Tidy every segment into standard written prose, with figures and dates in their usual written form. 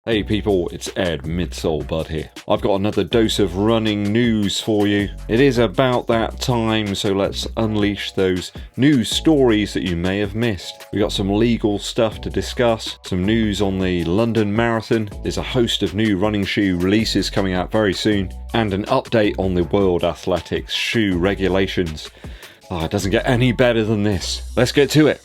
Hey people, it's Ed Bud here. I've got another dose of running news for you. It is about that time, so let's unleash those news stories that you may have missed. We got some legal stuff to discuss, some news on the London Marathon, there's a host of new running shoe releases coming out very soon, and an update on the World Athletics shoe regulations. Oh, it doesn't get any better than this. Let's get to it.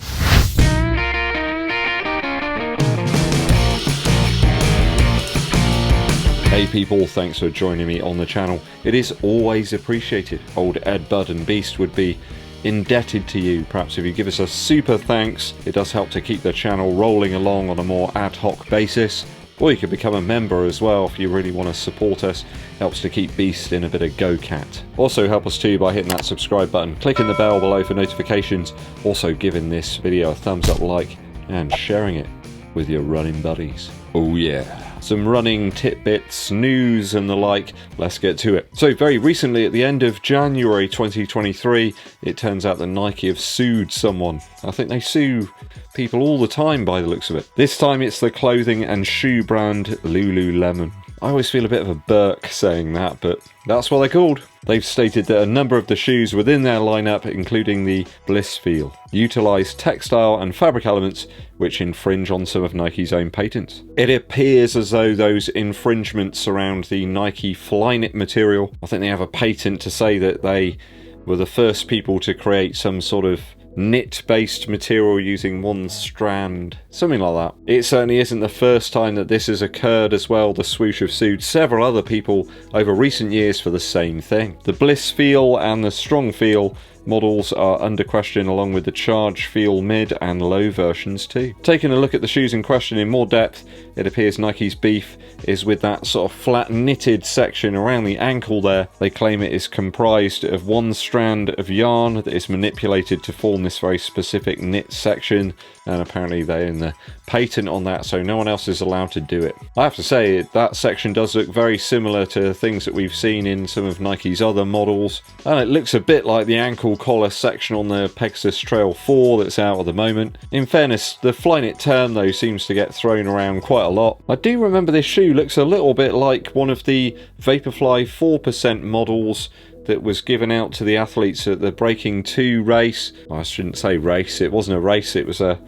Hey people, thanks for joining me on the channel. It is always appreciated. Old Eddbud and Beast would be indebted to you. Perhaps if you give us a super thanks, it does help to keep the channel rolling along on a more ad hoc basis. Or you could become a member as well if you really want to support us. Helps to keep Beast in a bit of go-cat. Also help us too by hitting that subscribe button, clicking the bell below for notifications, also giving this video a thumbs up like, and sharing it with your running buddies. Oh yeah. Some running tidbits, news and the like. Let's get to it. So very recently, at the end of January 2023, it turns out that Nike have sued someone. I think they sue people all the time by the looks of it. This time it's the clothing and shoe brand Lululemon. I always feel a bit of a Burke saying that, but that's what they're called. They've stated that a number of the shoes within their lineup, including the Blissfeel, utilise textile and fabric elements which infringe on some of Nike's own patents. It appears as though those infringements surround the Nike FLYKNIT material. I think they have a patent to say that they were the first people to create some sort of knit-based material using one strand, something like that. It certainly isn't the first time that this has occurred as well. The swoosh have sued several other people over recent years for the same thing. The Bliss Feel and the Strong Feel models are under question, along with the Charge Feel mid and low versions too. Taking a look at the shoes in question in more depth, it appears Nike's beef is with that sort of flat knitted section around the ankle there. They claim it is comprised of one strand of yarn that is manipulated to form this very specific knit section, and apparently they own the patent on that, so no one else is allowed to do it. I have to say, that section does look very similar to things that we've seen in some of Nike's other models, and it looks a bit like the ankle collar section on the Pegasus Trail 4 that's out at the moment. In fairness, the FLYKNIT term though seems to get thrown around quite a lot. I do remember this shoe looks a little bit like one of the Vaporfly 4% models that was given out to the athletes at the Breaking 2 race. Well, I shouldn't say race, it wasn't a race, it was a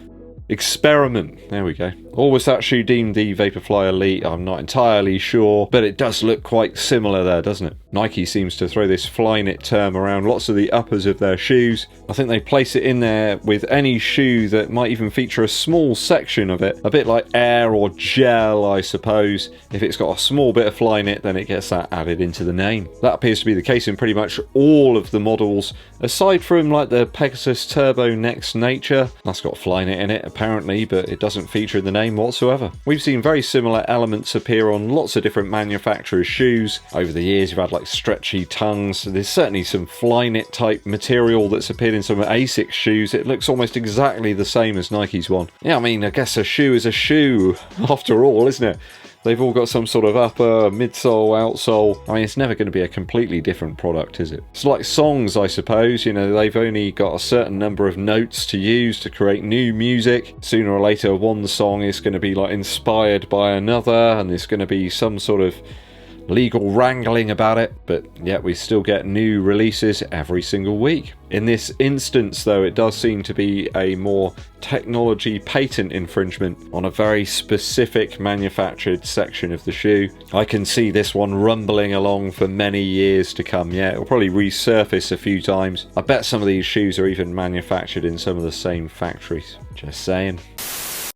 experiment. There we go. Or was that shoe deemed the Vaporfly Elite? I'm not entirely sure, but it does look quite similar there, doesn't it? Nike seems to throw this FLYKNIT term around lots of the uppers of their shoes. I think they place it in there with any shoe that might even feature a small section of it, a bit like air or gel, I suppose. If it's got a small bit of FLYKNIT, then it gets that added into the name. That appears to be the case in pretty much all of the models, aside from like the Pegasus Turbo Next Nature. That's got FLYKNIT in it apparently, but it doesn't feature in the name whatsoever. We've seen very similar elements appear on lots of different manufacturers' shoes. Over the years you've had like stretchy tongues. There's certainly some FLYKNIT type material that's appeared in some ASICS shoes. It looks almost exactly the same as Nike's one. Yeah, I mean, I guess a shoe is a shoe after all, isn't it? They've all got some sort of upper, midsole, outsole. I mean, it's never going to be a completely different product, is it? It's like songs, I suppose. You know, they've only got a certain number of notes to use to create new music. Sooner or later, one song is going to be like inspired by another, and there's going to be some sort of legal wrangling about it, but yet we still get new releases every single week. In this instance though, it does seem to be a more technology patent infringement on a very specific manufactured section of the shoe. I can see this one rumbling along for many years to come. Yeah, it'll probably resurface a few times. I bet some of these shoes are even manufactured in some of the same factories. Just saying.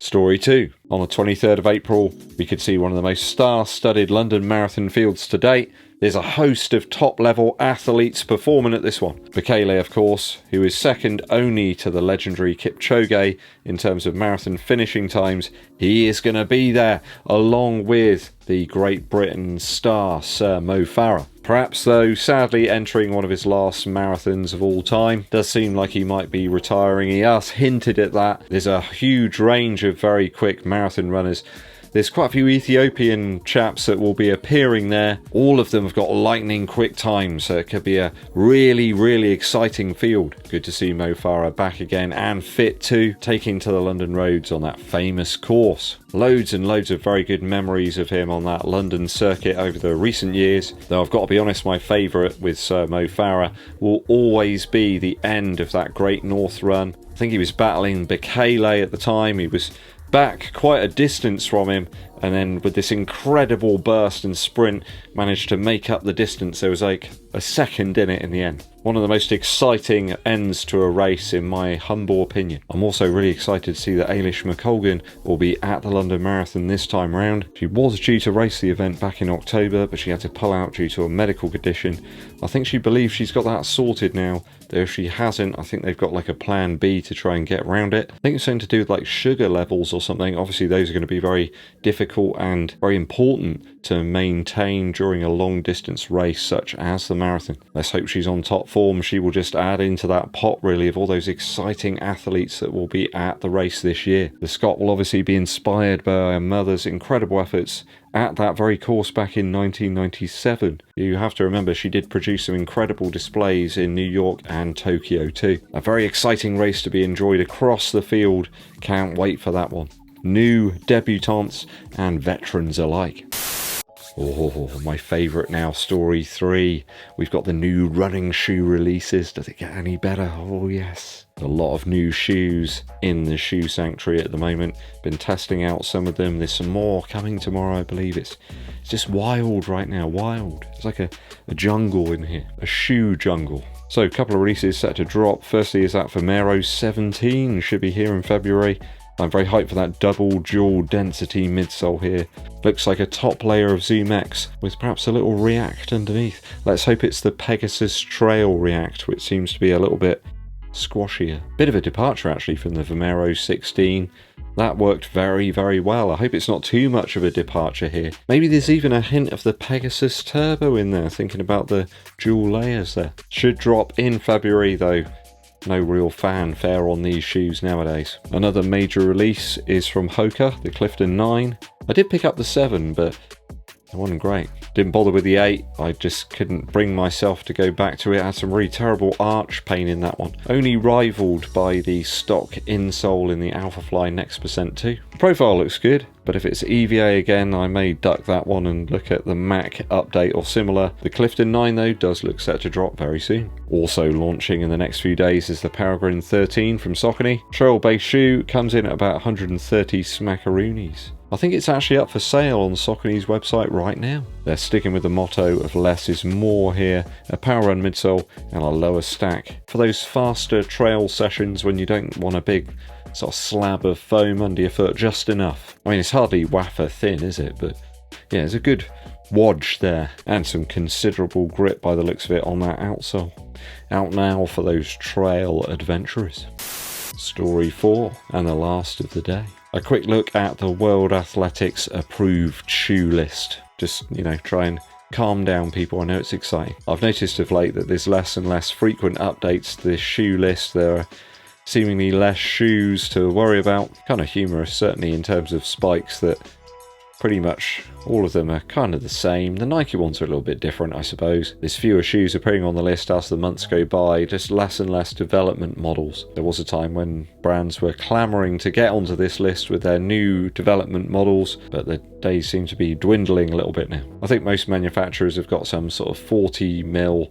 Story 2. On the 23rd of April, we could see one of the most star-studded London Marathon fields to date. There's a host of top-level athletes performing at this one. Bekele, of course, who is second only to the legendary Kipchoge in terms of marathon finishing times, he is going to be there, along with the Great Britain star, Sir Mo Farah. Perhaps, though, sadly entering one of his last marathons of all time. Does seem like he might be retiring. He has hinted at that. There's a huge range of very quick marathon runners There's quite a few Ethiopian chaps that will be appearing there. All of them have got lightning quick times, so it could be a really, really exciting field. Good to see Mo Farah back again and fit too, taking to the London roads on that famous course. Loads and loads of very good memories of him on that London circuit over the recent years. Though I've got to be honest, my favourite with Sir Mo Farah will always be the end of that Great North Run. I think he was battling Bekele at the time. He was back quite a distance from him, and then with this incredible burst and sprint managed to make up the distance. There was like a second in it in the end. One of the most exciting ends to a race in my humble opinion. I'm also really excited to see that Ailish McColgan will be at the London Marathon this time round. She was due to race the event back in October, but she had to pull out due to a medical condition. I think she believes she's got that sorted now, though if she hasn't, I think they've got like a plan B to try and get around it. I think it's something to do with like sugar levels or something. Obviously those are going to be very difficult and very important to maintain during a long distance race such as the marathon. Let's hope she's on top form. She will just add into that pot really of all those exciting athletes that will be at the race this year. The Scot will obviously be inspired by her mother's incredible efforts at that very course back in 1997. You have to remember she did produce some incredible displays in New York and Tokyo too. A very exciting race to be enjoyed across the field. Can't wait for that one. New debutantes and veterans alike. Oh, my favourite now, story 3. We've got the new running shoe releases. Does it get any better? Oh yes. A lot of new shoes in the shoe sanctuary at the moment. Been testing out some of them. There's some more coming tomorrow, I believe. It's just wild right now, wild. It's like a jungle in here, a shoe jungle. So a couple of releases set to drop. Firstly is that VOMERO 17, should be here in February. I'm very hyped for that double dual density midsole here. Looks like a top layer of Zoom X with perhaps a little React underneath. Let's hope it's the Pegasus Trail React, which seems to be a little bit squashier. Bit of a departure actually from the VOMERO 16. That worked very, very well. I hope it's not too much of a departure here. Maybe there's even a hint of the Pegasus Turbo in there, thinking about the dual layers there. Should drop in February though. No real fanfare on these shoes nowadays. Another major release is from HOKA, the CLIFTON 9. I did pick up the 7, but it wasn't great. Didn't bother with the 8. I just couldn't bring myself to go back to it. I had some really terrible arch pain in that one. Only rivaled by the stock insole in the Alphafly Next Percent 2. Profile looks good, but if it's EVA again, I may duck that one and look at the Mac update or similar. The CLIFTON 9 though does look set to drop very soon. Also launching in the next few days is the PEREGRINE 13 from SAUCONY. Trail-based shoe, comes in at about 130 smackaroonies. I think it's actually up for sale on Saucony's website right now. They're sticking with the motto of less is more here, a power run midsole and a lower stack. For those faster trail sessions when you don't want a big sort of slab of foam under your foot, just enough. I mean, it's hardly wafer thin, is it? But yeah, it's a good wodge there and some considerable grip by the looks of it on that outsole. Out now for those trail adventurers. Story 4 and the last of the day. A quick look at the World Athletics approved shoe list. Just, you know, try and calm down people. I know it's exciting. I've noticed of late that there's less and less frequent updates to this shoe list. There are seemingly less shoes to worry about. Kind of humorous, certainly in terms of spikes, that pretty much all of them are kind of the same. The Nike ones are a little bit different, I suppose. There's fewer shoes appearing on the list as the months go by, just less and less development models. There was a time when brands were clamouring to get onto this list with their new development models, but the days seem to be dwindling a little bit now. I think most manufacturers have got some sort of 40mm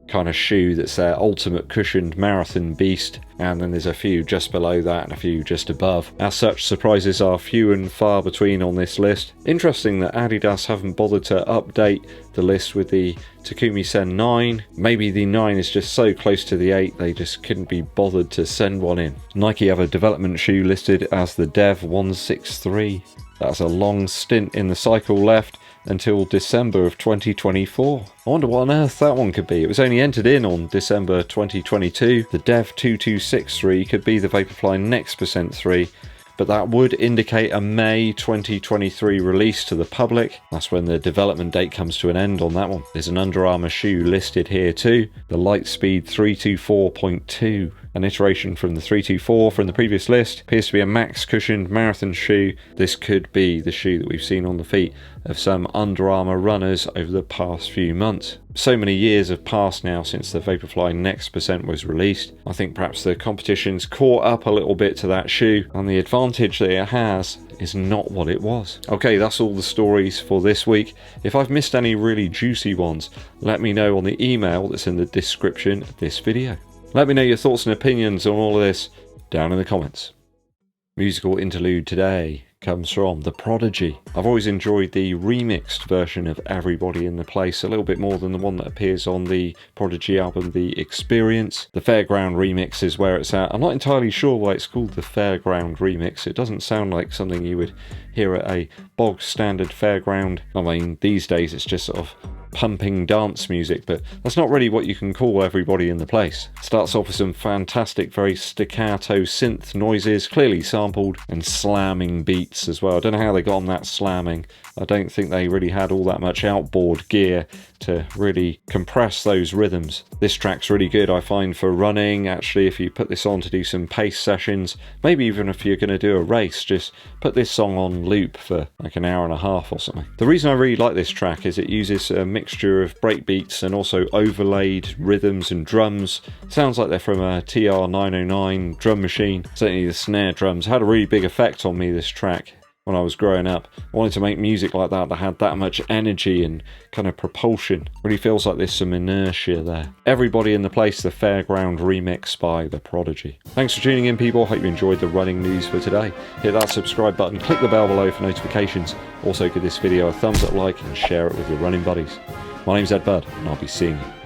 kind of shoe that's their ultimate cushioned marathon beast, and then there's a few just below that and a few just above. As such, surprises are few and far between on this list. Interesting that Adidas haven't bothered to update the list with the Takumi Sen 9. Maybe the 9 is just so close to the 8 they just couldn't be bothered to send one in. Nike have a development shoe listed as the Dev 163. That's a long stint in the cycle left until December of 2024. I wonder what on earth that one could be. It was only entered in on December 2022. The Dev 2263 could be the Vaporfly Next Percent 3, but that would indicate a May 2023 release to the public. That's when the development date comes to an end on that one. There's an Under Armour shoe listed here too, the Lightspeed 324.2. An iteration from the 324 from the previous list. Appears to be a max cushioned marathon shoe. This could be the shoe that we've seen on the feet of some Under Armour runners over the past few months. So many years have passed now since the Vaporfly Next Percent was released. I think perhaps the competition's caught up a little bit to that shoe, and the advantage that it has is not what it was. Okay, that's all the stories for this week. If I've missed any really juicy ones, let me know on the email that's in the description of this video. Let me know your thoughts and opinions on all of this down in the comments. Musical interlude today comes from The Prodigy. I've always enjoyed the remixed version of Everybody in the Place a little bit more than the one that appears on the Prodigy album The Experience. The Fairground remix is where it's at. I'm not entirely sure why it's called the Fairground remix. It doesn't sound like something you would hear at a bog standard fairground. I mean, these days it's just sort of pumping dance music, but that's not really what you can call Everybody in the Place. Starts off with some fantastic, very staccato synth noises, clearly sampled, and slamming beats as well. I don't know how they got on that slamming. I don't think they really had all that much outboard gear to really compress those rhythms. This track's really good, I find, for running. Actually, if you put this on to do some pace sessions, maybe even if you're going to do a race, just put this song on loop for like an hour and a half or something. The reason I really like this track is it uses a mixture of breakbeats and also overlaid rhythms and drums. Sounds like they're from a TR-909 drum machine. Certainly the snare drums had a really big effect on me, this track. When I was growing up, I wanted to make music like that had that much energy and kind of propulsion. Really feels like there's some inertia there. Everybody in the Place, the Fairground remix by The Prodigy. Thanks for tuning in, people. Hope you enjoyed the running news for today. Hit that subscribe button, click the bell below for notifications. Also give this video a thumbs up, like, and share it with your running buddies. My name's Eddbud, and I'll be seeing you